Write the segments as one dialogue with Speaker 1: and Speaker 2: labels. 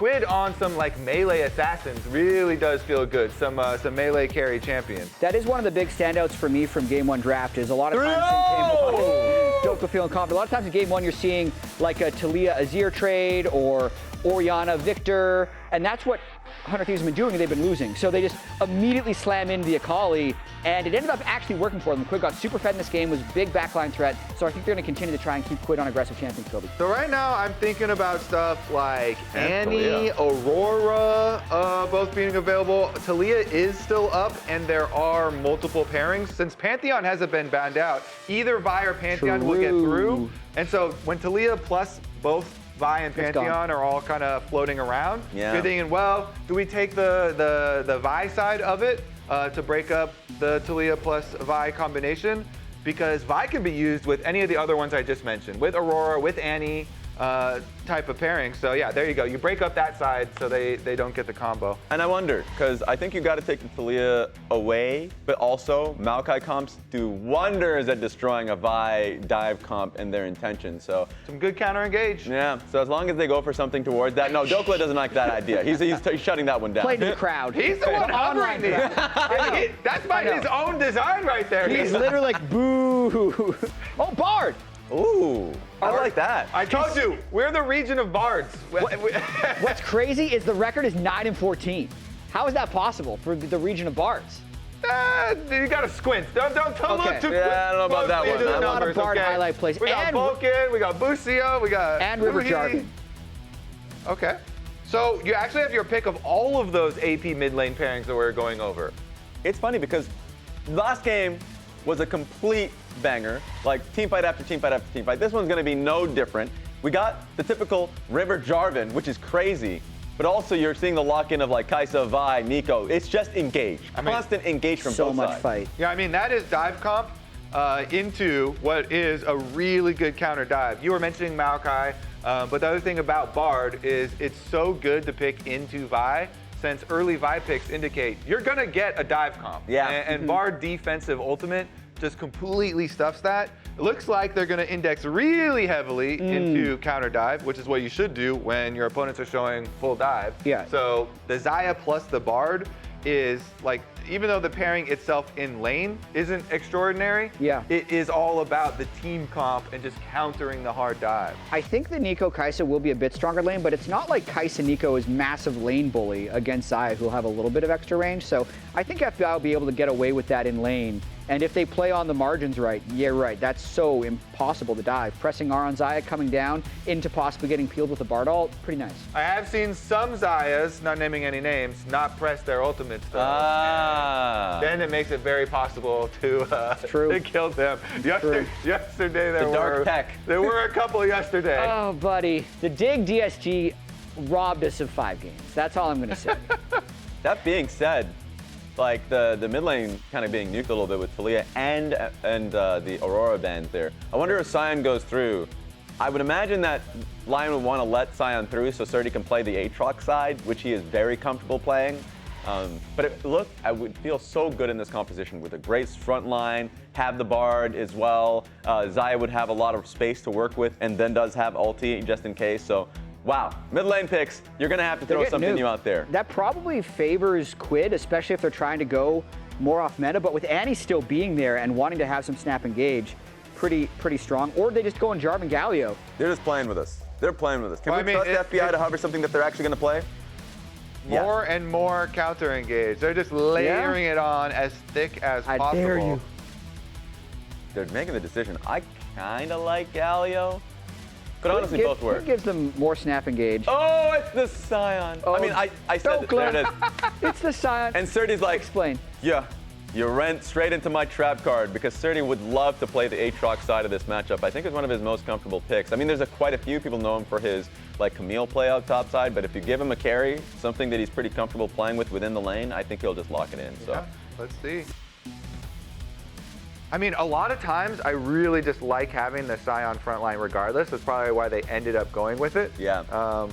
Speaker 1: Quid on some like melee assassins really does feel good. Some melee carry champion.
Speaker 2: That is one of the big standouts for me from Game 1 draft is a lot of times in Game 1, Dhokla feeling confident. A lot of times in Game 1 you're seeing like a Talia Azir trade or Orianna Victor, and that's what 100 Thieves have been doing, and they've been losing. So they just immediately slam into the Akali, and it ended up actually working for them. Quid got super fed in this game, was a big backline threat, so I think they're going to continue to try and keep Quid on aggressive champions, Kobe.
Speaker 1: So right now I'm thinking about stuff like Annie, Aurora, both being available. Talia is still up, and there are multiple pairings. Since Pantheon hasn't been banned out, either Vi or Pantheon will get through. And so when Talia plus both Vi and Pantheon are all kind of floating around, you're thinking, well, do we take the Vi side of it to break up the Talia plus Vi combination? Because Vi can be used with any of the other ones I just mentioned, with Aurora, with Annie, type of pairing. So yeah, there you go. You break up that side so they don't get the combo.
Speaker 3: And I wonder, because I think you got to take the Talia away, but also Maokai comps do wonders at destroying a Vi dive comp and their intention. So
Speaker 1: some good counter engage.
Speaker 3: Yeah. So as long as they go for something towards that, no, Dhokla doesn't like that idea. He's shutting that one down.
Speaker 2: Play to the crowd.
Speaker 1: He's the one hovering there. That's by his own design right there.
Speaker 2: He's literally like, boo. Oh, Bard.
Speaker 3: Ooh, I like that.
Speaker 1: I told you, we're the region of bards.
Speaker 2: What's crazy is the record is 9-14. How is that possible for the region of bards?
Speaker 1: You gotta squint. Don't look too quick.
Speaker 3: I don't know about that one.
Speaker 2: A lot of Bard highlight plays.
Speaker 1: We got Vulcan, we got Busio, we got...
Speaker 2: And River Jarvan.
Speaker 1: Okay. So you actually have your pick of all of those AP mid lane pairings that we're going over.
Speaker 3: It's funny because last game was a complete banger, like team fight after team fight after team fight. This one's gonna be no different. We got the typical River Jarvan, which is crazy, but also you're seeing the lock-in of like Kaisa, Vi, Neeko. It's just engage, constant engage from both sides.
Speaker 2: So much fight.
Speaker 1: Yeah, I mean, that is dive comp into what is a really good counter dive. You were mentioning Maokai, but the other thing about Bard is it's so good to pick into Vi, since early Vi picks indicate you're gonna get a dive comp.
Speaker 3: Yeah.
Speaker 1: And Bard defensive ultimate just completely stuffs that. It looks like they're gonna index really heavily into counter dive, which is what you should do when your opponents are showing full dive.
Speaker 2: Yeah.
Speaker 1: So the Xayah plus the Bard is like, even though the pairing itself in lane isn't extraordinary, it is all about the team comp and just countering the hard dive.
Speaker 2: I think the Neeko Kaisa will be a bit stronger lane, but it's not like Kaisa Neeko is massive lane bully against Xayah, who'll have a little bit of extra range. So I think FBI will be able to get away with that in lane. And if they play on the margins right, that's so impossible to dive. Pressing R on Xayah, coming down into possibly getting peeled with a Bard ult, pretty nice.
Speaker 1: I have seen some Xayahs, not naming any names, not press their ultimates though. Then it makes it very possible to kill them. Yesterday there were a couple yesterday.
Speaker 2: Oh, buddy. The Dig DSG robbed us of 5 games. That's all I'm going to say.
Speaker 3: That being said, like the mid lane kind of being nuked a little bit with Talia and the Aurora bans there. I wonder if Sion goes through. I would imagine that LYON would want to let Sion through so SrTT can play the Aatrox side, which he is very comfortable playing. But I would feel so good in this composition with a great front line, have the Bard as well. Xayah would have a lot of space to work with and then does have ulti just in case. So wow, mid lane picks, you're gonna have to throw something new out there.
Speaker 2: That probably favors Quid, especially if they're trying to go more off meta, but with Annie still being there and wanting to have some snap engage, pretty strong. Or they just go in Jarvan Galio.
Speaker 3: They're just playing with us. They're playing with us. Can we trust FBI to hover something that they're actually gonna play?
Speaker 1: More and more counter engage. They're just layering it on as thick as possible.
Speaker 2: I dare you.
Speaker 3: They're making the decision. I kinda like Galio. Could honestly both work.
Speaker 2: Quid gives them more snap engage.
Speaker 3: Oh, it's the Sion.
Speaker 2: Oh,
Speaker 3: I mean, I said that. There it is.
Speaker 2: It's the Sion.
Speaker 3: And SrTT's like,
Speaker 2: explain.
Speaker 3: Yeah, you ran straight into my trap card because SrTT would love to play the Aatrox side of this matchup. I think it's one of his most comfortable picks. I mean, there's quite a few people know him for his like Camille play out top side, but if you give him a carry, something that he's pretty comfortable playing with within the lane, I think he'll just lock it in. So
Speaker 1: yeah, let's see. I mean, a lot of times I really just like having the Sion front line regardless. That's probably why they ended up going with it.
Speaker 3: Yeah.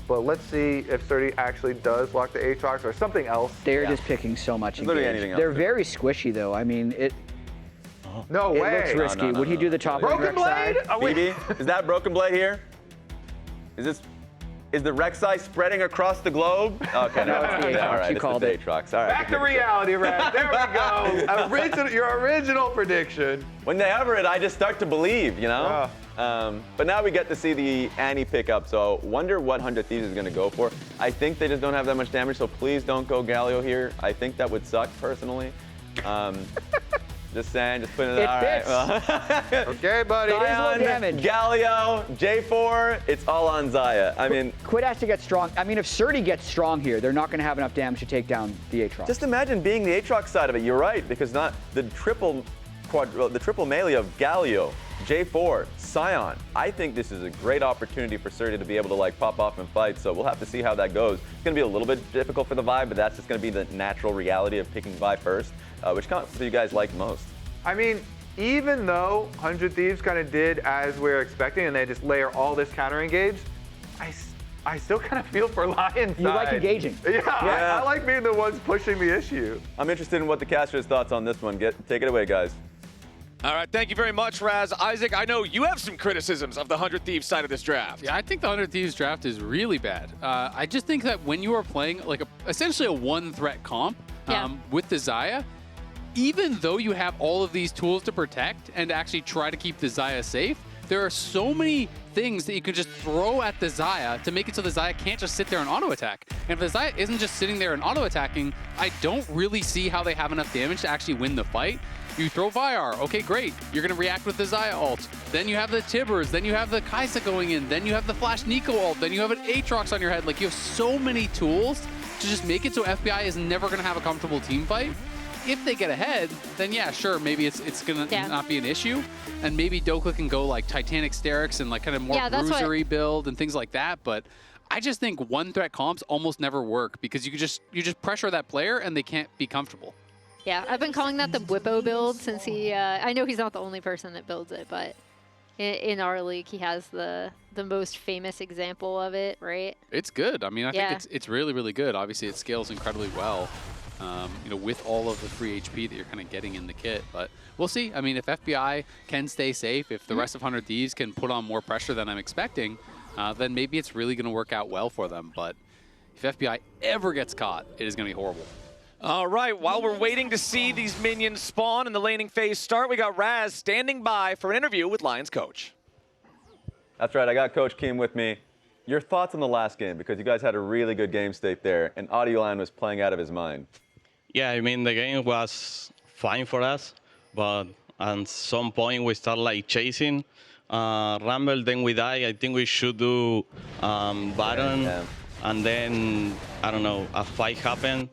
Speaker 1: But let's see if SrTT actually does lock the Aatrox or something else.
Speaker 2: They're just picking so much engage.
Speaker 3: Literally anything else.
Speaker 2: They're very squishy though. I mean,
Speaker 1: No way.
Speaker 2: It looks risky.
Speaker 3: No,
Speaker 2: Would he do the top
Speaker 1: Broken Blade?
Speaker 2: side?
Speaker 3: BB, is that Broken Blade here? Is this? Is the Rek'Sai spreading across the globe? Okay,
Speaker 2: No, it's the Aatrox.
Speaker 3: all right,
Speaker 2: You
Speaker 3: it's
Speaker 2: called
Speaker 3: the
Speaker 2: it.
Speaker 3: Aatrox. All right.
Speaker 1: Back to reality, Red. There we go. Your original prediction.
Speaker 3: When they ever it, I just start to believe, you know? But now we get to see the Annie pick up, so wonder what 100 Thieves is going to go for. I think they just don't have that much damage, so please don't go Galio here. I think that would suck, personally. Just saying, just putting it out.
Speaker 2: fits.
Speaker 1: Okay, buddy.
Speaker 2: It is low
Speaker 3: Sion,
Speaker 2: damage.
Speaker 3: Galio, J4, it's all on Xayah. I mean,
Speaker 2: Quid has to get strong. I mean, if SrTT gets strong here, they're not going to have enough damage to take down the Aatrox.
Speaker 3: just imagine being the Aatrox side of it. You're right, because not the triple melee of Galio, J4, Sion. I think this is a great opportunity for SrTT to be able to like pop off and fight, so we'll have to see how that goes. It's going to be a little bit difficult for the Vi, but that's just going to be the natural reality of picking Vi first. Which counts do you guys like most?
Speaker 1: I mean, even though 100 Thieves kind of did as we were expecting, and they just layer all this counter engage, I still kind of feel for Lyon's
Speaker 2: You like
Speaker 1: side.
Speaker 2: engaging.
Speaker 1: Yeah,
Speaker 3: Yeah.
Speaker 1: I like being the ones pushing the issue.
Speaker 3: I'm interested in what the casters' thoughts on this one. Take it away, guys.
Speaker 4: All right, thank you very much, Raz. Isaac, I know you have some criticisms of the 100 Thieves side of this draft.
Speaker 5: Yeah, I think the 100 Thieves draft is really bad. I just think that when you are playing like essentially a one-threat comp with the Xayah, even though you have all of these tools to protect and actually try to keep the Xayah safe, there are so many things that you can just throw at the Xayah to make it so the Xayah can't just sit there and auto-attack. And if the Xayah isn't just sitting there and auto-attacking, I don't really see how they have enough damage to actually win the fight. You throw Vyar, okay, great. You're going to react with the Xayah ult. Then you have the Tibbers, then you have the Kaisa going in, then you have the Flash Neeko ult, then you have an Aatrox on your head. Like, you have so many tools to just make it so FBI is never going to have a comfortable team fight. If they get ahead, then yeah, sure, maybe it's gonna not be an issue, and maybe Dhokla can go like Titanic Sterix and like kind of more bruisery build and things like that. But I just think one threat comps almost never work because you just pressure that player and they can't be comfortable.
Speaker 6: Yeah, I've been calling that the Whippo build since he. I know he's not the only person that builds it, but in our league he has the most famous example of it, right?
Speaker 5: It's good. I mean, I think it's really, really good. Obviously, it scales incredibly well. You know, with all of the free HP that you're kind of getting in the kit. But we'll see. I mean, if FBI can stay safe, if the rest of 100 Thieves can put on more pressure than I'm expecting, then maybe it's really going to work out well for them. But if FBI ever gets caught, it is going to be horrible.
Speaker 4: All right, while we're waiting to see these minions spawn and the laning phase start, we got Raz standing by for an interview with Lyon's coach.
Speaker 3: That's right, I got Coach Keem with me. Your thoughts on the last game, because you guys had a really good game state there, and Oddie was playing out of his mind.
Speaker 7: Yeah, I mean, the game was fine for us, but at some point we start like chasing Rumble, then we die. I think we should do Baron, and then, I don't know, a fight happened.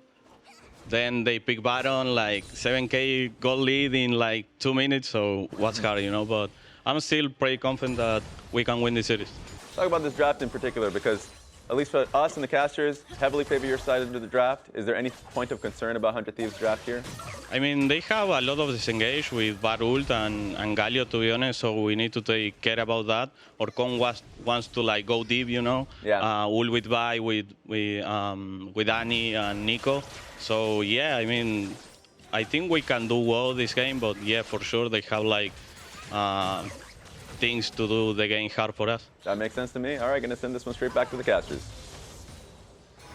Speaker 7: Then they pick Baron, like 7K goal lead in like 2 minutes, so what's hard, you know? But I'm still pretty confident that we can win this series.
Speaker 3: Talk about this draft in particular, because at least for us and the casters, heavily favor your side into the draft. Is there any point of concern about 100 Thieves draft here?
Speaker 7: I mean, they have a lot of disengage with Bar ult and Galio, to be honest, so we need to take care about that. Orcon wants to like go deep, you know?
Speaker 3: Yeah.
Speaker 7: Ult with Vi, with Annie and Neeko. So yeah, I mean, I think we can do well this game, but yeah, for sure they have like things to do the game hard for us.
Speaker 3: That makes sense to me. All right, gonna send this one straight back to the casters.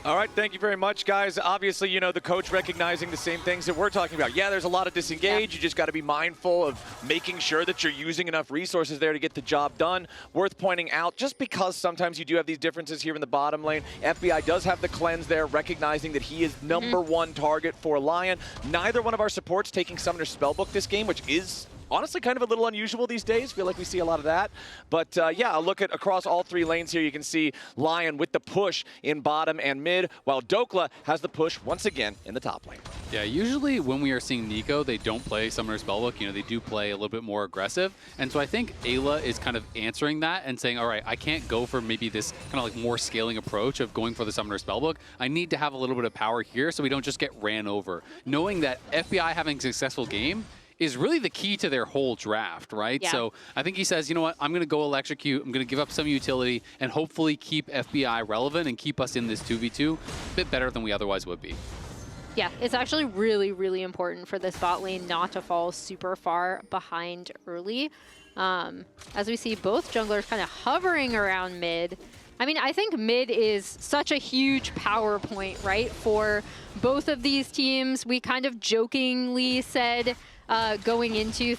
Speaker 4: All right, thank you very much, guys. Obviously, you know, the coach recognizing the same things that we're talking about. Yeah, there's a lot of disengage. You just got to be mindful of making sure that you're using enough resources there to get the job done. Worth pointing out, just because sometimes you do have these differences here in the bottom lane, FBI does have the cleanse there, recognizing that he is #1 target for Lyon. Neither one of our supports taking Summoner Spellbook this game, which is honestly kind of a little unusual these days. Feel like we see a lot of that. But yeah, I'll look at across all 3 lanes here. You can see Lyon with the push in bottom and mid, while Dhokla has the push once again in the top lane.
Speaker 5: Yeah, usually when we are seeing Neeko, they don't play Summoner Spellbook. You know, they do play a little bit more aggressive. And so I think Eyla is kind of answering that and saying, all right, I can't go for maybe this kind of like more scaling approach of going for the Summoner Spellbook. I need to have a little bit of power here so we don't just get ran over. Knowing that FBI having a successful game is really the key to their whole draft, right?
Speaker 6: Yeah.
Speaker 5: So I think he says, you know what, I'm going to go electrocute, I'm going to give up some utility, and hopefully keep FBI relevant and keep us in this 2v2 a bit better than we otherwise would be.
Speaker 6: Yeah, it's actually really, really important for this bot lane not to fall super far behind early. As we see both junglers kind of hovering around mid, I mean, I think mid is such a huge power point, right, for both of these teams. We kind of jokingly said going into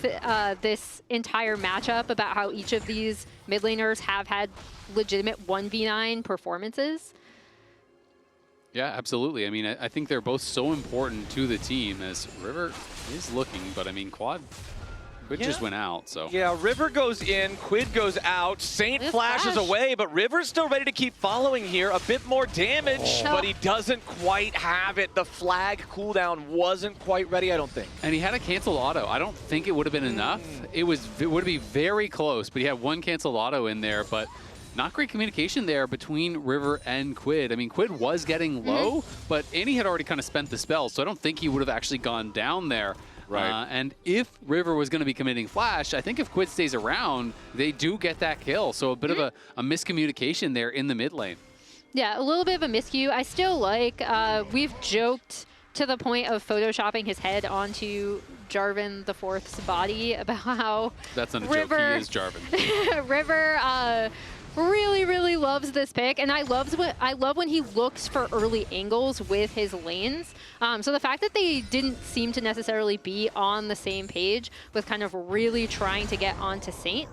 Speaker 6: this entire matchup about how each of these mid laners have had legitimate 1v9 performances.
Speaker 5: Yeah, absolutely. I mean, I think they're both so important to the team as River is looking, but I mean, Quid just went out, so.
Speaker 4: Yeah, River goes in, Quid goes out, Saint flashes away, but River's still ready to keep following here. A bit more damage, but he doesn't quite have it. The flag cooldown wasn't quite ready, I don't think.
Speaker 5: And he had a canceled auto. I don't think it would have been enough. It would be very close, but he had one canceled auto in there, but not great communication there between River and Quid. I mean, Quid was getting low, but Annie had already kind of spent the spell, so I don't think he would have actually gone down there.
Speaker 4: Right.
Speaker 5: And if River was going to be committing flash, I think if Quid stays around, they do get that kill. So a bit of a miscommunication there in the mid lane.
Speaker 6: Yeah, a little bit of a miscue. I still like, we've joked to the point of photoshopping his head onto Jarvan the Fourth's body about how
Speaker 5: That's not a
Speaker 6: River,
Speaker 5: joke, he is Jarvan.
Speaker 6: River really loves this pick, and I love when he looks for early angles with his lanes. So the fact that they didn't seem to necessarily be on the same page with kind of really trying to get onto Saint,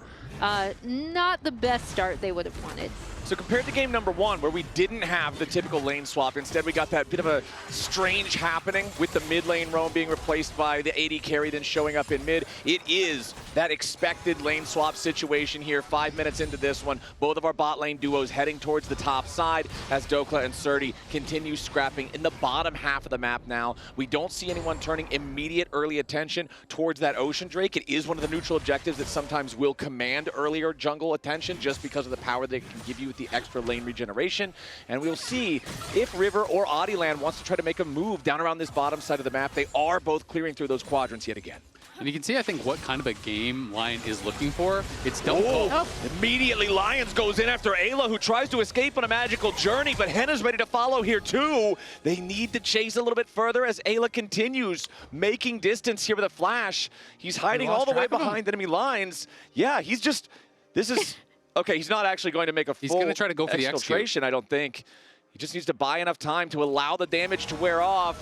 Speaker 6: not the best start they would have wanted.
Speaker 4: So compared to game number 1, where we didn't have the typical lane swap, instead we got that bit of a strange happening with the mid lane roam being replaced by the AD carry then showing up in mid. It is that expected lane swap situation here. 5 minutes into this one, both of our bot lane duos heading towards the top side as Dhokla and SrTT continue scrapping in the bottom half of the map now. We don't see anyone turning immediate early attention towards that Ocean Drake. It is one of the neutral objectives that sometimes will command earlier jungle attention just because of the power they can give you with the extra lane regeneration. And we'll see if River or Oddie wants to try to make a move down around this bottom side of the map. They are both clearing through those quadrants yet again.
Speaker 5: And you can see, I think, what kind of a game Lion is looking for. It's don't
Speaker 4: Immediately, Lyonz goes in after Eyla, who tries to escape on a magical journey, but Hena's ready to follow here too. They need to chase a little bit further as Eyla continues making distance here with a flash. He's hiding all the way behind enemy lines. Yeah, he's just, this is, okay, he's not actually going to make a full
Speaker 5: He's going to try to go for the
Speaker 4: exfiltration, I don't think. He just needs to buy enough time to allow the damage to wear off.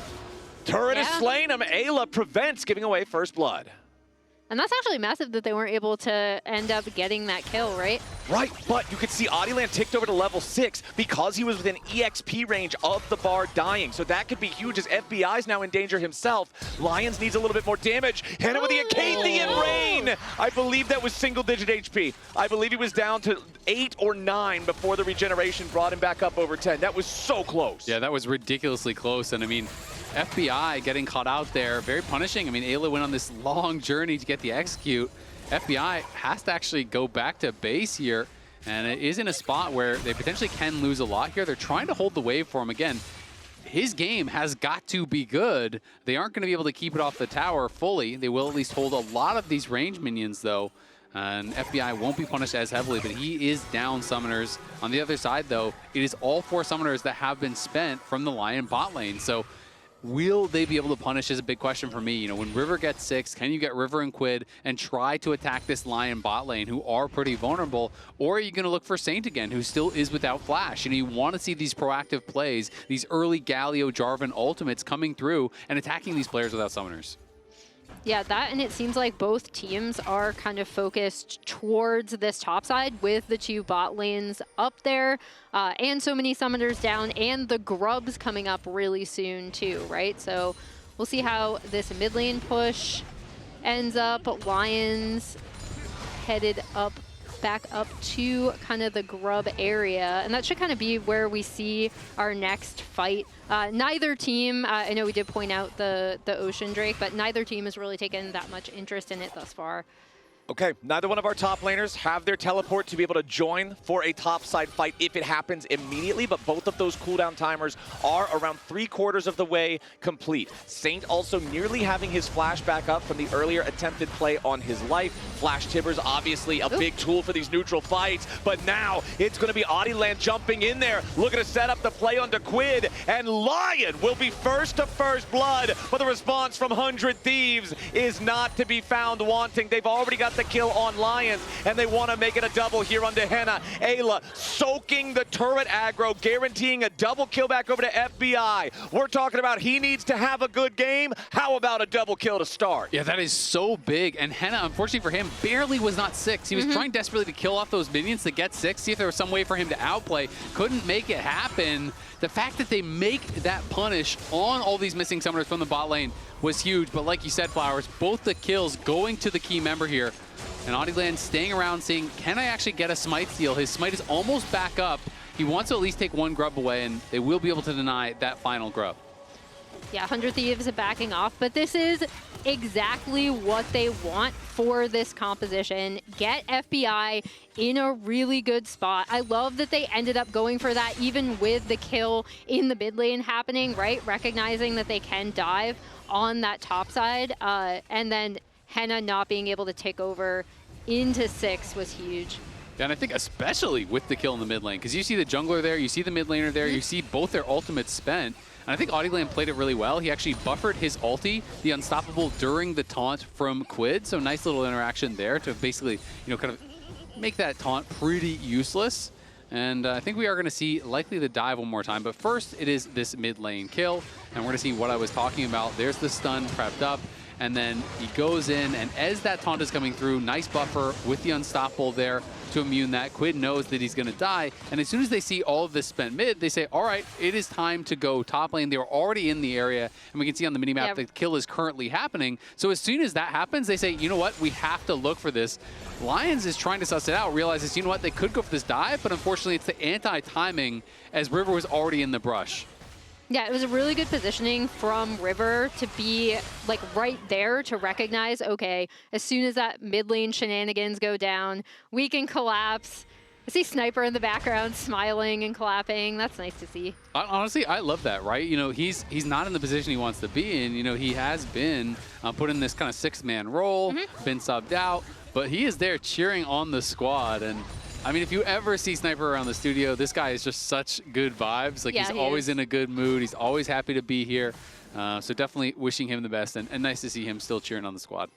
Speaker 4: Turret is slain him. Eyla prevents giving away first blood.
Speaker 6: And that's actually massive that they weren't able to end up getting that kill, right?
Speaker 4: Right, but you could see Oddie ticked over to level 6 because he was within EXP range of the Bard dying. So that could be huge as FBI's now in danger himself. Lyonz needs a little bit more damage. Hena with the Acathian Rain! I believe that was single-digit HP. I believe he was down to 8 or 9 before the regeneration brought him back up over 10. That was so close.
Speaker 5: Yeah, that was ridiculously close. And I mean, FBI getting caught out there, very punishing. I mean, Eyla went on this long journey to get the execute. FBI has to actually go back to base here, and it is in a spot where they potentially can lose a lot here. They're trying to hold the wave for him. Again, his game has got to be good. They aren't going to be able to keep it off the tower fully. They will at least hold a lot of these range minions, though. And FBI won't be punished as heavily, but he is down summoners. On the other side, though, it is all 4 summoners that have been spent from the Lion bot lane. So will they be able to punish is a big question for me. You know, when River gets 6, can you get River and Quid and try to attack this Lion bot lane who are pretty vulnerable? Or are you going to look for Saint again, who still is without flash? You know, you want to see these proactive plays, these early Galio, Jarvan ultimates coming through and attacking these players without summoners.
Speaker 6: Yeah, that, and it seems like both teams are kind of focused towards this top side with the 2 bot lanes up there and so many summoners down and the grubs coming up really soon too, right? So we'll see how this mid lane push ends up. Lyonz headed up back up to kind of the grub area, and that should kind of be where we see our next fight. Neither team, I know we did point out the Ocean Drake, but neither team has really taken that much interest in it thus far.
Speaker 4: Okay, neither one of our top laners have their teleport to be able to join for a topside fight if it happens immediately, but both of those cooldown timers are around 3/4 of the way complete. Saint also nearly having his flash back up from the earlier attempted play on his life. Flash Tibbers, obviously a big tool for these neutral fights, but now it's going to be Oddie jumping in there, looking to set up the play onto Quid, and Lion will be first to first blood, but the response from 100 Thieves is not to be found wanting. They've already got the kill on Lyonz, and they want to make it a double here onto Hena. Eyla soaking the turret aggro, guaranteeing a double kill back over to FBI. We're talking about he needs to have a good game. How about a double kill to start?
Speaker 5: Yeah, that is so big. And Hena, unfortunately for him, barely was not 6. He was trying desperately to kill off those minions to get 6, see if there was some way for him to outplay. Couldn't make it happen. The fact that they make that punish on all these missing summoners from the bot lane was huge. But like you said, Flowers, both the kills going to the key member here. And Oddie staying around seeing, can I actually get a smite steal? His smite is almost back up. He wants to at least take one grub away, and they will be able to deny that final grub.
Speaker 6: Yeah, 100 Thieves are backing off, but this is exactly what they want for this composition. Get FBI in a really good spot. I love that they ended up going for that even with the kill in the mid lane happening, right? Recognizing that they can dive on that top side, and then Hena not being able to take over into 6 was huge.
Speaker 5: Yeah, and I think especially with the kill in the mid lane, because you see the jungler there, you see the mid laner there, you see both their ultimates spent. And I think Oddie played it really well. He actually buffered his ulti, the Unstoppable, during the taunt from Quid. So nice little interaction there to basically, kind of make that taunt pretty useless. And I think we are going to see likely the dive one more time. But first, it is this mid lane kill. And we're going to see what I was talking about. There's the stun prepped up. And then he goes in, and as that taunt is coming through, nice buffer with the Unstoppable there to immune that. Quid knows that he's going to die, and as soon as they see all of this spent mid, they say, all right, it is time to go top lane. They were already in the area, and we can see on the minimap the kill is currently happening. So as soon as that happens, they say, you know what, we have to look for this. Lyonz is trying to suss it out, realizes, you know what, they could go for this dive, but unfortunately it's the anti-timing as River was already in the brush.
Speaker 6: Yeah, it was a really good positioning from River to be like right there to recognize, okay, as soon as that mid lane shenanigans go down, we can collapse. I see Sniper in the background smiling and clapping. That's nice to see.
Speaker 5: Honestly, I love that, right? He's not in the position he wants to be in. He has been put in this kind of 6-man role, been subbed out, but he is there cheering on the squad. And I mean, if you ever see Sniper around the studio, this guy is just such good vibes. Like, he's always in a good mood. He's always happy to be here. So definitely wishing him the best, and nice to see him still cheering on the squad.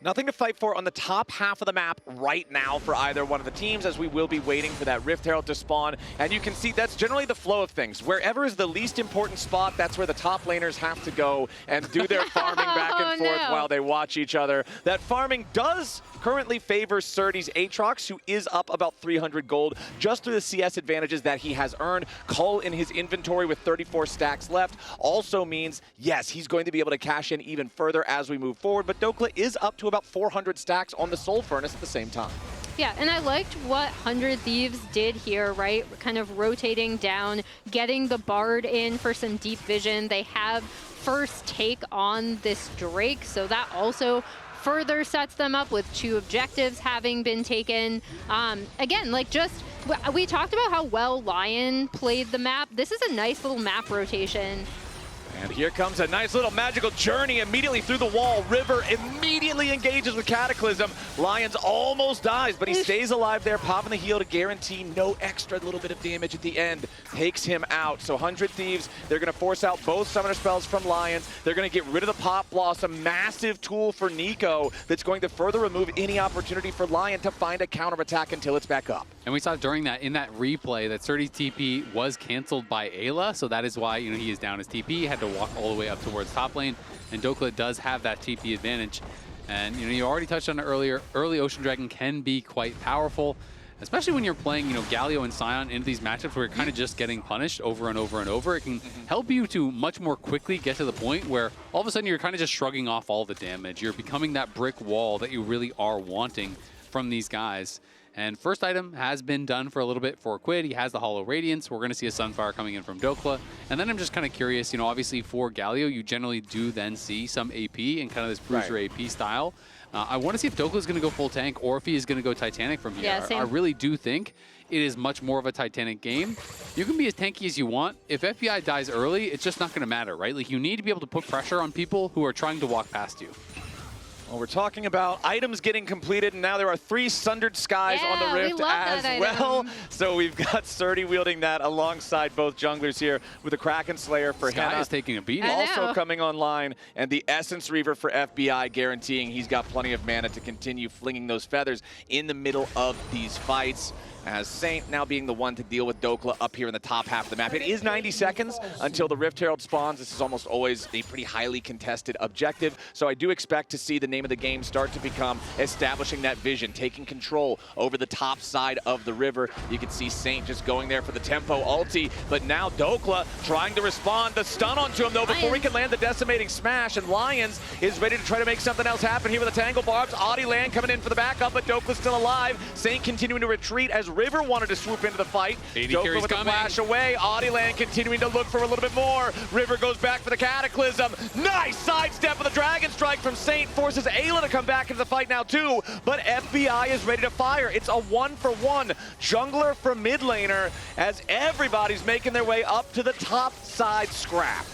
Speaker 4: Nothing to fight for on the top half of the map right now for either one of the teams, as we will be waiting for that Rift Herald to spawn. And you can see that's generally the flow of things. Wherever is the least important spot, that's where the top laners have to go and do their farming back and forth while they watch each other. That farming does currently favor SrTT's Aatrox, who is up about 300 gold just through the CS advantages that he has earned. Cull in his inventory with 34 stacks left also means, yes, he's going to be able to cash in even further as we move forward. But Dhokla is up to about 400 stacks on the Soul Furnace at the same time.
Speaker 6: Yeah, and I liked what 100 Thieves did here, right? Kind of rotating down, getting the Bard in for some deep vision. They have first take on this Drake, so that also further sets them up with 2 objectives having been taken. Again, like we talked about how well LYON played the map. This is a nice little map rotation.
Speaker 4: And here comes a nice little magical journey immediately through the wall. River immediately engages with Cataclysm. Lyonz almost dies, but he stays alive there, popping the heal to guarantee no extra little bit of damage at the end. Takes him out. So 100 Thieves, they're going to force out both summoner spells from Lyonz. They're going to get rid of the Pop Blossom, massive tool for Neeko that's going to further remove any opportunity for LYON to find a counterattack until it's back up.
Speaker 5: And we saw during that, in that replay, that SrTT's TP was canceled by Eyla, so that is why he is down his TP, had to walk all the way up towards top lane, and Dhokla does have that TP advantage. And you already touched on it earlier, early Ocean Dragon can be quite powerful, especially when you're playing Galio and Sion into these matchups where you're kind of just getting punished over and over and over. It can help you to much more quickly get to the point where all of a sudden you're kind of just shrugging off all the damage. You're becoming that brick wall that you really are wanting from these guys. And first item has been done for a little bit for Quid. He has the Hollow Radiance. We're going to see a Sunfire coming in from Dhokla. And then I'm just kind of curious, obviously for Galio, you generally do then see some AP and kind of this bruiser AP style. I want to see if Dhokla is going to go full tank or if he is going to go Titanic from here.
Speaker 6: Yeah, same.
Speaker 5: I really do think it is much more of a Titanic game. You can be as tanky as you want. If FBI dies early, it's just not going to matter, right? Like, you need to be able to put pressure on people who are trying to walk past you.
Speaker 4: Well, we're talking about items getting completed, and now there are 3 Sundered Skies on the Rift as well. So we've got SrTT wielding that alongside both junglers here with the Kraken Slayer for Hena.
Speaker 5: Sky is taking a beating.
Speaker 4: Also coming online, and the Essence Reaver for FBI, guaranteeing he's got plenty of mana to continue flinging those feathers in the middle of these fights. As Saint now being the one to deal with Dhokla up here in the top half of the map. It is 90 seconds until the Rift Herald spawns. This is almost always a pretty highly contested objective, so I do expect to see the name of the game start to become establishing that vision, taking control over the top side of the river. You can see Saint just going there for the tempo ulti, but now Dhokla trying to respond. The stun onto him though before he can land the decimating smash, and Lyonz is ready to try to make something else happen here with the Tangle Barbs. Oddie land coming in for the backup, but Dhokla's still alive. Saint continuing to retreat as River wanted to swoop into the fight. Dhokla with a flash away. Oddie land continuing to look for a little bit more. River goes back for the Cataclysm. Nice sidestep of the Dragon Strike from Saint. Forces Eyla to come back into the fight now too. But FBI is ready to fire. It's a 1-for-1 jungler for mid laner as everybody's making their way up to the top side scrap.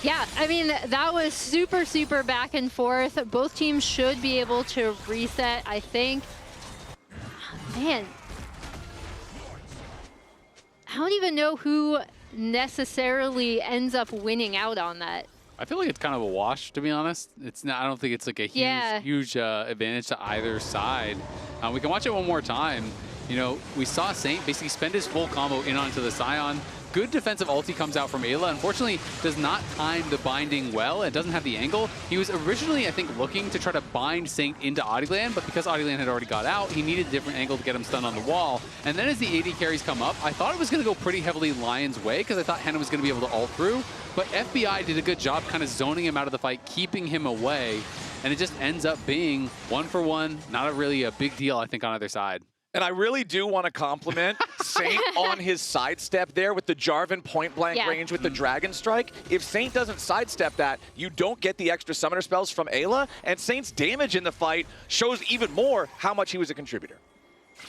Speaker 6: Yeah, I mean, that was super, super back and forth. Both teams should be able to reset, I think. Man. I don't even know who necessarily ends up winning out on that.
Speaker 5: I feel like it's kind of a wash, to be honest. It's not. I don't think it's like a huge advantage to either side. We can watch it one more time. You know, we saw Saint basically spend his full combo in onto the Sion. Good defensive ulti comes out from Eyla. Unfortunately, does not time the binding well. It doesn't have the angle. He was originally, I think, looking to try to bind Saint into Audieland, but because Audieland had already got out, he needed a different angle to get him stunned on the wall. And then as the AD carries come up, I thought it was going to go pretty heavily Lyon's way because I thought Hena was going to be able to ult through. But FBI did a good job kind of zoning him out of the fight, keeping him away. And it just ends up being 1-for-1. Not really a big deal, I think, on either side.
Speaker 4: And I really do want to compliment Saint on his sidestep there with the Jarvan point-blank range with the Dragon Strike. If Saint doesn't sidestep that, you don't get the extra summoner spells from Eyla, and Saint's damage in the fight shows even more how much he was a contributor.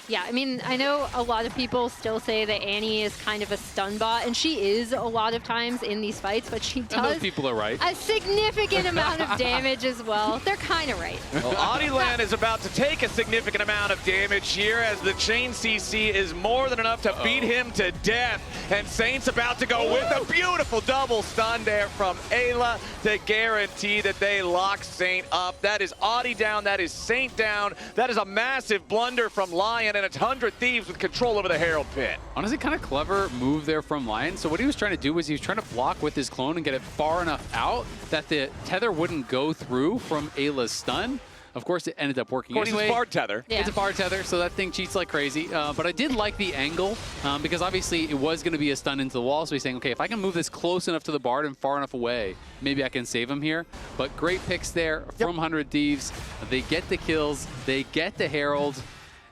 Speaker 6: Yeah, I mean, I know a lot of people still say that Annie is kind of a stun bot, and she is a lot of times in these fights, but she does
Speaker 5: those people are right.
Speaker 6: A significant amount of damage as well. They're kind of right.
Speaker 4: Well, Audieland is about to take a significant amount of damage here as the chain CC is more than enough to beat him to death. And Saint's about to go with a beautiful double stun there from Eyla to guarantee that they lock Saint up. That is Oddie down, that is Saint down. That is a massive blunder from LYON, and it's 100 Thieves with control over the Herald Pit.
Speaker 5: Honestly, kind of clever move there from LYON. So what he was trying to do was he was trying to block with his clone and get it far enough out that the tether wouldn't go through from Ayla's stun. Of course, it ended up working anyway.
Speaker 4: It's a far tether.
Speaker 6: Yeah.
Speaker 5: It's a far tether, so that thing cheats like crazy. But I did like the angle because obviously it was going to be a stun into the wall. So he's saying, okay, if I can move this close enough to the Bard and far enough away, maybe I can save him here. But great picks there from 100 Thieves. They get the kills. They get the Herald.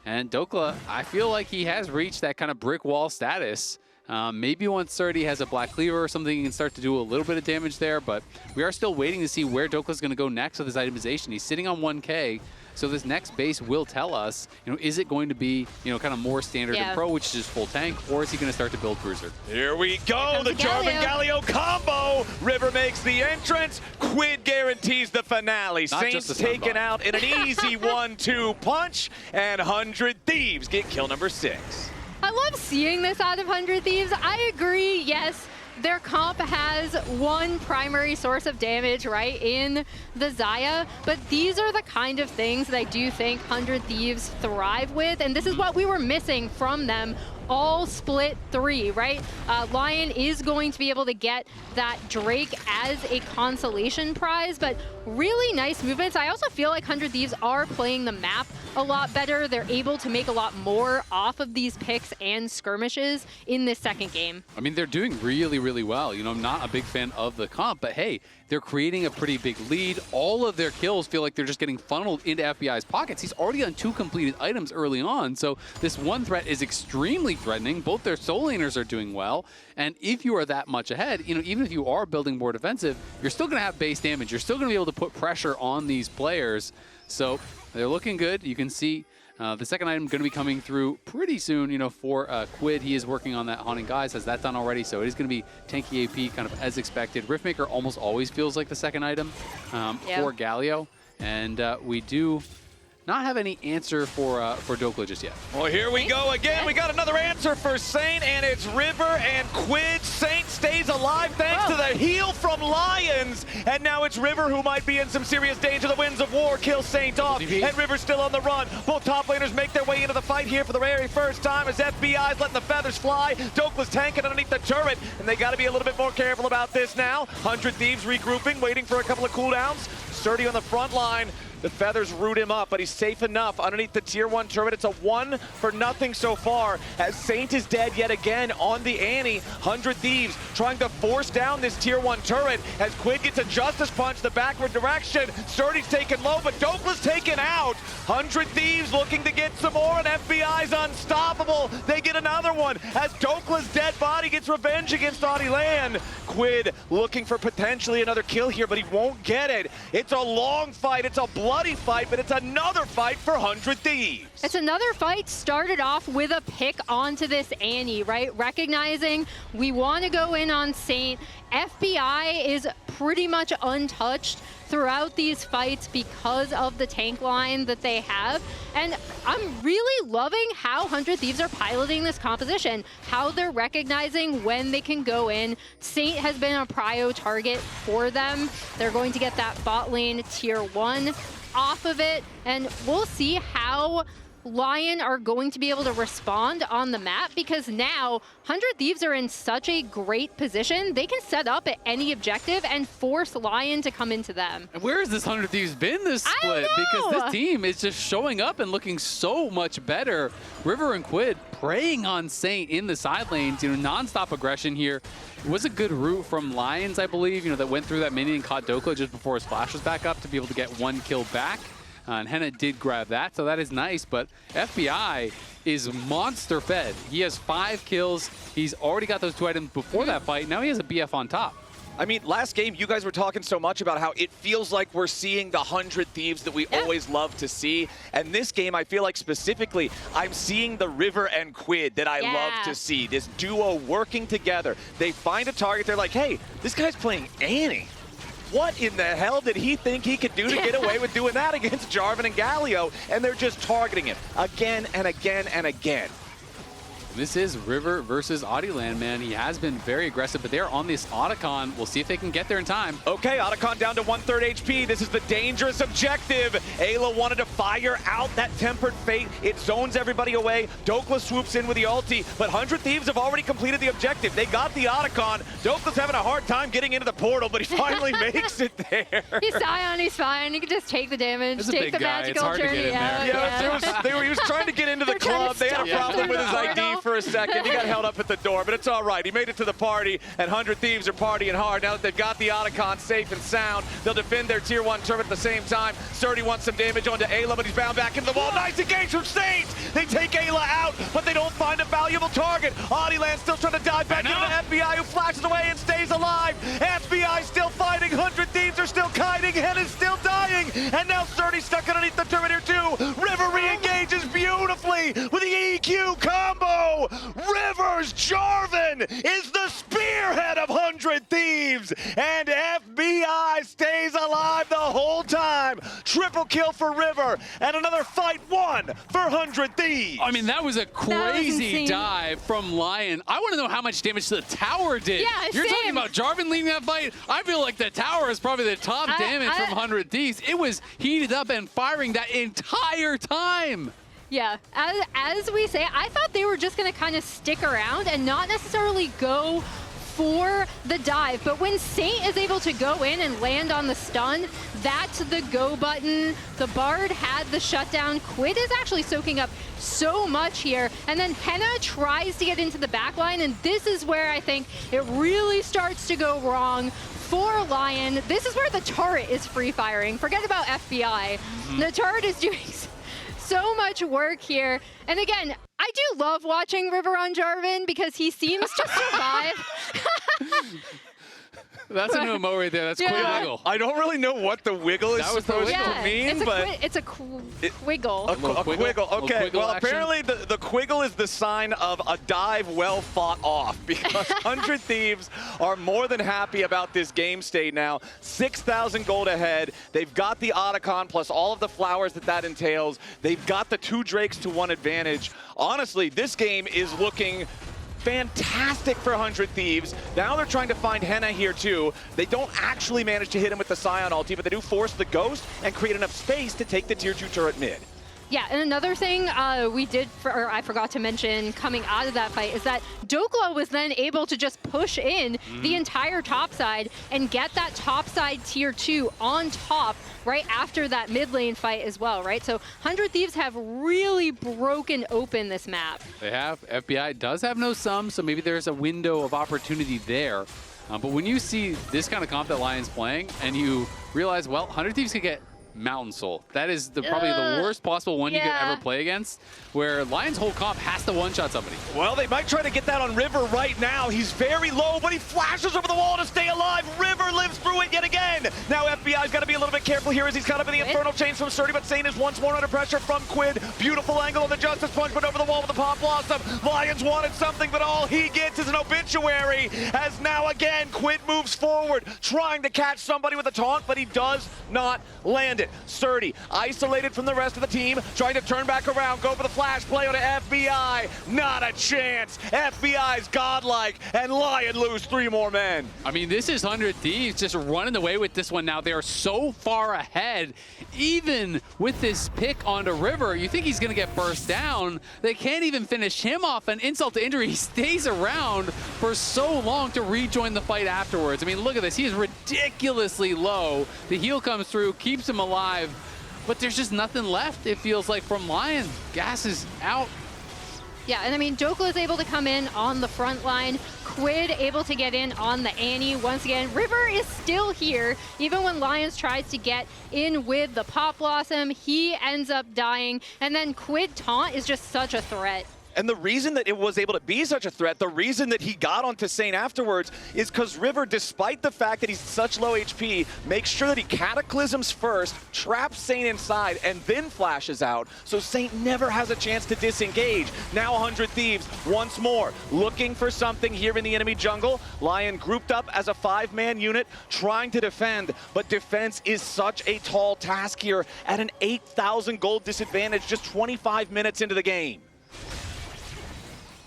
Speaker 5: And Dhokla, I feel like he has reached that kind of brick wall status. Maybe once SrTT has a Black Cleaver or something, he can start to do a little bit of damage there, but we are still waiting to see where Dhokla's going to go next with his itemization. He's sitting on 1K, so this next base will tell us, you know, is it going to be, you know, kind of more standard and pro, which is just full tank, or is he going to start to build Bruiser?
Speaker 4: Here we go, the Jarvan Galio combo. River makes the entrance. Quid guarantees the finale.
Speaker 5: Not
Speaker 4: Saints taken out in an easy 1-2 punch, and 100 Thieves get kill number 6.
Speaker 6: I love seeing this out of 100 Thieves. I agree, yes, their comp has one primary source of damage, right, in the Xayah, but these are the kind of things that I do think 100 Thieves thrive with, and this is what we were missing from them all split 3, right? LYON is going to be able to get that Drake as a consolation prize, but really nice movements. I also feel like 100 Thieves are playing the map a lot better. They're able to make a lot more off of these picks and skirmishes in this second game.
Speaker 5: I mean, they're doing really, really well. You know, I'm not a big fan of the comp, but hey, they're creating a pretty big lead. All of their kills feel like they're just getting funneled into FBI's pockets. He's already on 2 completed items early on, so this one threat is extremely threatening. Both their soul laners are doing well, and if you are that much ahead, you know, even if you are building more defensive, you're still going to have base damage. You're still going to be able to put pressure on these players, so they're looking good. You can see the second item going to be coming through pretty soon, you know, for Quid. He is working on that Haunting Guise, has that done already, so it is going to be tanky AP kind of as expected. Riftmaker almost always feels like the second item for Galio. And we do not have any answer for Dhokla just yet.
Speaker 4: Well, here we go again. We got another answer for Saint, and it's River and Quid. Saint stays alive thanks to the heal from Lyonz. And now it's River who might be in some serious danger. The Winds of War kill Saint off, and River's still on the run. Both top laners make their way into the fight here for the very first time as FBI's letting the feathers fly. Dhoklas tanking underneath the turret, and they got to be a little bit more careful about this now. 100 Thieves regrouping, waiting for a couple of cooldowns. SrTT on the front line. The feathers root him up, but he's safe enough underneath the tier 1 turret. It's a 1-for-0 so far as Saint is dead yet again on the Annie. 100 Thieves trying to force down this tier 1 turret as Quid gets a Justice Punch the backward direction. SrTT's taken low, but Dhokla's taken out. 100 Thieves looking to get some more, and FBI's unstoppable. They get another one as Dhokla's dead body gets revenge against Oddie land. Quid looking for potentially another kill here, but he won't get it. It's a long fight. It's a bloody fight, but it's another fight for 100 Thieves.
Speaker 6: It's another fight started off with a pick onto this Annie, right? Recognizing we want to go in on Saint. FBI is pretty much untouched throughout these fights because of the tank line that they have. And I'm really loving how 100 Thieves are piloting this composition, how they're recognizing when they can go in. Saint has been a prio target for them. They're going to get that bot lane tier 1 off of it, and we'll see how LYON are going to be able to respond on the map, because now 100 Thieves are in such a great position. They can set up at any objective and force LYON to come into them.
Speaker 5: And where has this 100 Thieves been this split? Because this team is just showing up and looking so much better. River and Quid preying on Saint in the side lanes, non-stop aggression here. It was a good route from Lyonz, I believe, that went through that minion and caught Dhokla just before his flash was back up to be able to get one kill back. And Hena did grab that, so that is nice, but FBI is monster fed. He has 5 kills. He's already got those 2 items before that fight. Now he has a BF on top.
Speaker 4: I mean, last game, you guys were talking so much about how it feels like we're seeing the 100 Thieves that we always love to see. And this game, I feel like specifically, I'm seeing the River and Quid that I love to see. This duo working together. They find a target. They're like, hey, this guy's playing Annie. What in the hell did he think he could do to get away with doing that against Jarvan and Galio? And they're just targeting him again and again and again.
Speaker 5: This is River versus Oddie land, man. He has been very aggressive, but they're on this Otacon. We'll see if they can get there in time.
Speaker 4: Okay, Otacon down to 1/3 HP. This is the dangerous objective. Eyla wanted to fire out that Tempered Fate. It zones everybody away. Dhokla swoops in with the ulti, but 100 Thieves have already completed the objective. They got the Otacon. Dokla's having a hard time getting into the portal, but he finally makes it there.
Speaker 6: He's Sion, he's fine. He can just take the damage, take the magical journey out.
Speaker 4: He was trying to get into the club. They had a problem with his ID for a second. He got held up at the door, but it's all right. He made it to the party, and 100 Thieves are partying hard. Now that they've got the Otacon safe and sound, they'll defend their tier 1 turret at the same time. SrTT wants some damage onto Eyla, but he's bound back into the wall. Nice engage from Saint. They take Eyla out, but they don't find a valuable target. Oddie land still trying to dive back into FBI, who flashes away and stays alive. FBI still fighting. 100 Thieves are still kiting. Hena's still dying. And now SrTT stuck underneath the turret here too. River re-engages beautifully with the EQ combo. River's Jarvan is the spearhead of 100 Thieves, and FBI stays alive the whole time. Triple kill for River, and another fight won for 100 Thieves.
Speaker 5: I mean, that was a crazy dive from LYON. I want to know how much damage the tower did.
Speaker 6: Yeah,
Speaker 5: You're talking about Jarvan leading that fight. I feel like the tower is probably the top damage from 100 Thieves. It was heated up and firing that entire time.
Speaker 6: Yeah, as we say, I thought they were just going to kind of stick around and not necessarily go for the dive. But when Saint is able to go in and land on the stun, that's the go button. The Bard had the shutdown. Quid is actually soaking up so much here. And then Hena tries to get into the backline, and this is where I think it really starts to go wrong for LYON. This is where the turret is free firing. Forget about FBI. The turret is doing so much work here. And again, I do love watching River on Jarvan because he seems to survive.
Speaker 5: That's a new emo right there. That's Quid wiggle.
Speaker 4: I don't really know what the wiggle is
Speaker 5: That was the
Speaker 4: supposed
Speaker 5: wiggle.
Speaker 4: to mean,
Speaker 6: It's a quiggle.
Speaker 4: A quiggle. Okay, well,
Speaker 5: action.
Speaker 4: apparently the quiggle is the sign of a dive well fought off because 100 Thieves are more than happy about this game state now. 6,000 gold ahead. They've got the Otacon plus all of the flowers that entails. They've got the 2 Drakes to 1 advantage. Honestly, this game is looking fantastic for 100 Thieves. Now they're trying to find Hena here too. They don't actually manage to hit him with the Sion ulti, but they do force the Ghost and create enough space to take the tier 2 turret mid.
Speaker 6: Yeah, and another thing I forgot to mention coming out of that fight is that Dhokla was then able to just push in the entire top side and get that top side tier 2 on top right after that mid lane fight as well, right? So 100 Thieves have really broken open this map.
Speaker 5: They have. FBI does have no sum, so maybe there's a window of opportunity there. But when you see this kind of comp that LYON's playing and you realize, well, 100 Thieves could get Mountain Soul. That is probably the worst possible one you could ever play against, where LYON's whole comp has to one-shot somebody.
Speaker 4: Well, they might try to get that on River right now. He's very low, but he flashes over the wall to stay alive. River lives through it yet again. Now FBI's got to be a little bit careful here as he's caught up in the Infernal Chains from SrTT, but Saint is once more under pressure from Quid. Beautiful angle on the Justice Punch, but over the wall with the Pop Blossom. LYON's wanted something, but all he gets is an obituary. As now again, Quid moves forward, trying to catch somebody with a taunt, but he does not land it. SrTT isolated from the rest of the team, trying to turn back around, go for the flash play onto FBI. Not a chance. FBI's godlike, and LYON lose 3 more men.
Speaker 5: I mean, this is 100 Thieves just running away with this one now. They are so far ahead. Even with this pick onto River, you think he's going to get burst down. They can't even finish him off. An insult to injury. He stays around for so long to rejoin the fight afterwards. I mean, look at this. He is ridiculously low. The heal comes through, keeps him alive. But there's just nothing left, it feels like, from LYON. Gas is out.
Speaker 6: Yeah, and I mean, Dhokla is able to come in on the front line. Quid able to get in on the Annie. Once again, River is still here. Even when LYONz tries to get in with the Pop Blossom, he ends up dying. And then Quid taunt is just such a threat.
Speaker 4: And the reason that it was able to be such a threat, the reason that he got onto Saint afterwards is because River, despite the fact that he's such low HP, makes sure that he cataclysms first, traps Saint inside, and then flashes out. So Saint never has a chance to disengage. Now 100 Thieves, once more, looking for something here in the enemy jungle. LYON grouped up as a 5-man unit, trying to defend, but defense is such a tall task here at an 8,000 gold disadvantage just 25 minutes into the game.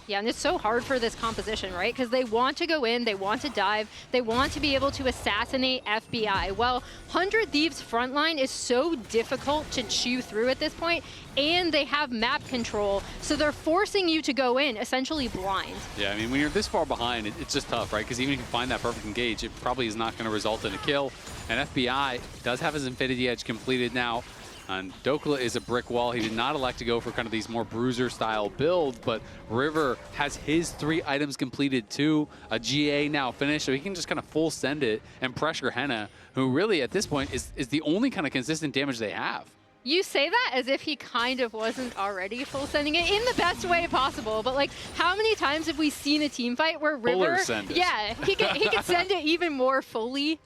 Speaker 6: Yeah, and it's so hard for this composition, right? Because they want to go in, they want to dive, they want to be able to assassinate FBI. Well, 100 Thieves frontline is so difficult to chew through at this point, and they have map control, so they're forcing you to go in, essentially blind.
Speaker 5: Yeah, I mean, when you're this far behind, it's just tough, right? Because even if you find that perfect engage, it probably is not going to result in a kill. And FBI does have his Infinity Edge completed now. And Dhokla is a brick wall. He did not elect to go for kind of these more bruiser-style builds, but River has his 3 items completed too. A GA now finished, so he can just kind of full send it and pressure Hena, who really at this point is the only kind of consistent damage they have.
Speaker 6: You say that as if he kind of wasn't already full sending it in the best way possible, but like, how many times have we seen a team fight where River,
Speaker 5: send it.
Speaker 6: Yeah, he could send it even more fully.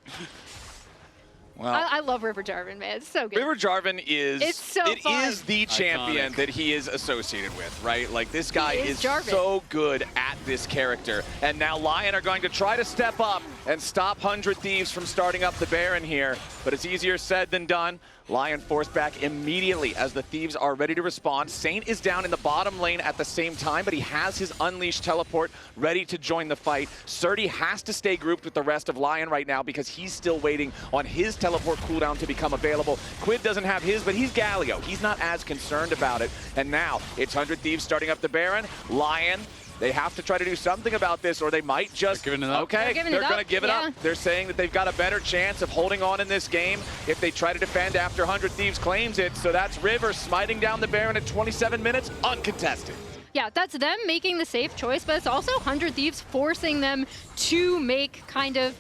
Speaker 4: Well,
Speaker 6: I love River Jarvan, man. It's so good.
Speaker 4: River Jarvan is
Speaker 6: fun.
Speaker 4: The champion
Speaker 5: Iconic.
Speaker 4: that he is associated with, right? Like, this guy is
Speaker 6: Jarvan.
Speaker 4: so good at this character. And now LYON are going to try to step up and stop 100 Thieves from starting up the Baron here. But it's easier said than done. LYON forced back immediately as the Thieves are ready to respond. Saint is down in the bottom lane at the same time, but he has his Unleashed teleport ready to join the fight. SrTT has to stay grouped with the rest of LYON right now because he's still waiting on his teleport cooldown to become available. Quid doesn't have his, but he's Galio. He's not as concerned about it. And now it's 100 Thieves starting up the Baron. LYON, they have to try to do something about this, or they might just...
Speaker 5: They're giving it up.
Speaker 4: Okay, they're going to give it up. They're saying that they've got a better chance of holding on in this game if they try to defend after 100 Thieves claims it. So that's River smiting down the Baron at 27 minutes, uncontested.
Speaker 6: Yeah, that's them making the safe choice, but it's also 100 Thieves forcing them to make kind of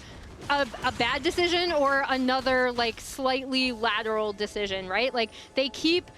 Speaker 6: a bad decision or another like slightly lateral decision, right? Like they keep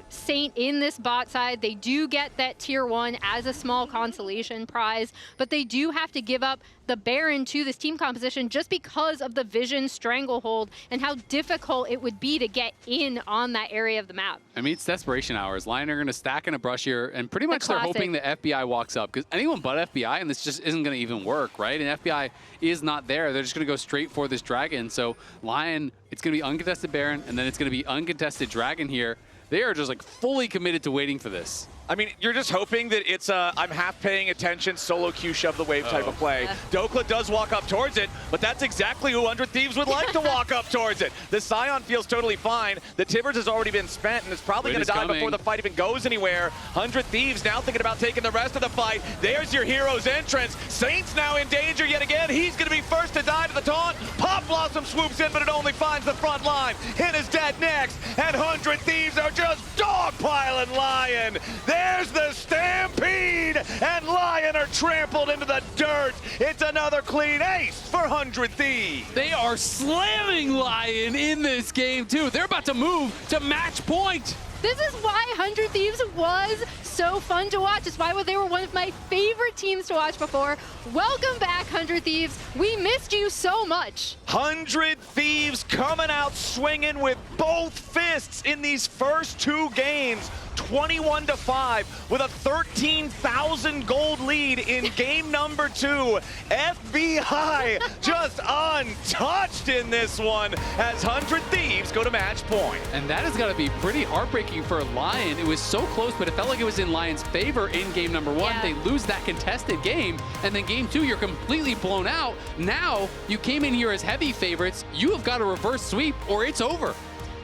Speaker 6: Saint in this bot side. They do get that tier 1 as a small consolation prize, but they do have to give up the Baron to this team composition just because of the vision stranglehold and how difficult it would be to get in on that area of the map.
Speaker 5: I mean, it's desperation hours. LYON are going to stack in a brush here, and pretty much they're hoping the FBI walks up, because anyone but FBI, and this just isn't going to even work, right? And FBI is not there. They're just going to go straight for this dragon. So LYON, it's going to be uncontested Baron, and then it's going to be uncontested dragon here. They are just like fully committed to waiting for this.
Speaker 4: I mean, you're just hoping that it's a I'm half paying attention, solo Q shove the wave type of play. Dhokla does walk up towards it, but that's exactly who 100 Thieves would like to walk up towards it. The Sion feels totally fine. The Tibbers has already been spent and is probably going to die before the fight even goes anywhere. 100 Thieves now thinking about taking the rest of the fight. There's your hero's entrance. Saint's now in danger yet again. He's going to be first to die to the taunt. Pop Blossom swoops in, but it only finds the front line. Hena's dead next, and 100 Thieves are just dogpiling LYON. There's the stampede, and LYON are trampled into the dirt. It's another clean ace for 100 Thieves.
Speaker 5: They are slamming LYON in this game, too. They're about to move to match point.
Speaker 6: This is why 100 Thieves was so fun to watch. It's why they were one of my favorite teams to watch before. Welcome back, 100 Thieves. We missed you so much.
Speaker 4: 100 Thieves coming out swinging with both fists in these first 2 games. 21-5 with a 13,000 gold lead in game number 2. FBI just untouched in this one as 100 Thieves go to match point.
Speaker 5: And that has got to be pretty heartbreaking for LYON. It was so close, but it felt like it was in LYON's favor in game number 1.
Speaker 6: Yeah.
Speaker 5: They lose that contested game, and then game 2, you're completely blown out. Now, you came in here as heavy favorites. You have got a reverse sweep, or it's over.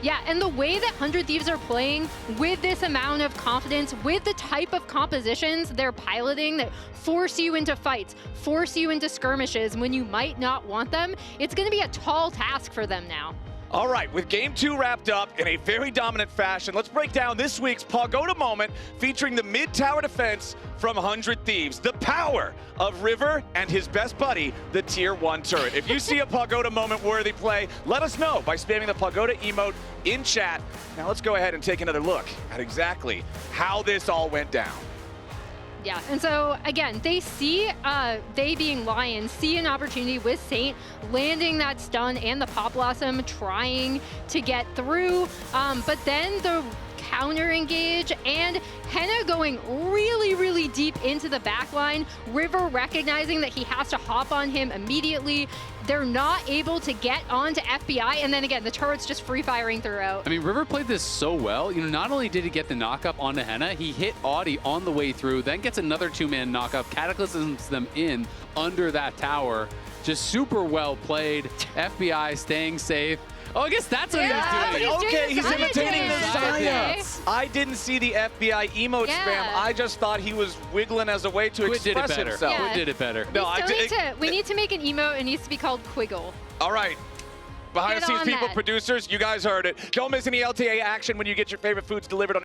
Speaker 6: Yeah, and the way that 100 Thieves are playing with this amount of confidence, with the type of compositions they're piloting that force you into fights, force you into skirmishes when you might not want them, it's going to be a tall task for them now.
Speaker 4: All right, with game 2 wrapped up in a very dominant fashion, let's break down this week's Pagoda moment featuring the mid-tower defense from 100 Thieves. The power of River and his best buddy, the Tier 1 turret. If you see a Pagoda moment worthy play, let us know by spamming the Pagoda emote in chat. Now let's go ahead and take another look at exactly how this all went down.
Speaker 6: Yeah, and so again, they see, they being LYON, see an opportunity with Saint landing that stun and the Pop Blossom trying to get through, but then the counter engage and Hena going really, really deep into the backline. River recognizing that he has to hop on him immediately. They're not able to get onto FBI, and then again, the turret's just free firing throughout.
Speaker 5: I mean, River played this so well. You know, not only did he get the knockup onto Hena, he hit Oddie on the way through, then gets another 2-man knockup, cataclysms them in under that tower. Just super well played. FBI staying safe. Oh, I guess that's what he was doing.
Speaker 4: Okay, he's imitating the
Speaker 6: Xayah.
Speaker 4: Xayah. I didn't see the FBI emote spam. I just thought he was wiggling as a way to express himself.
Speaker 6: Yeah.
Speaker 5: Quid did it better.
Speaker 4: No,
Speaker 6: we need to make an emote. It needs to be called Quiggle.
Speaker 4: All right. Behind the scenes people,
Speaker 6: that.
Speaker 4: producers, you guys heard it. Don't miss any LTA action when you get your favorite foods delivered on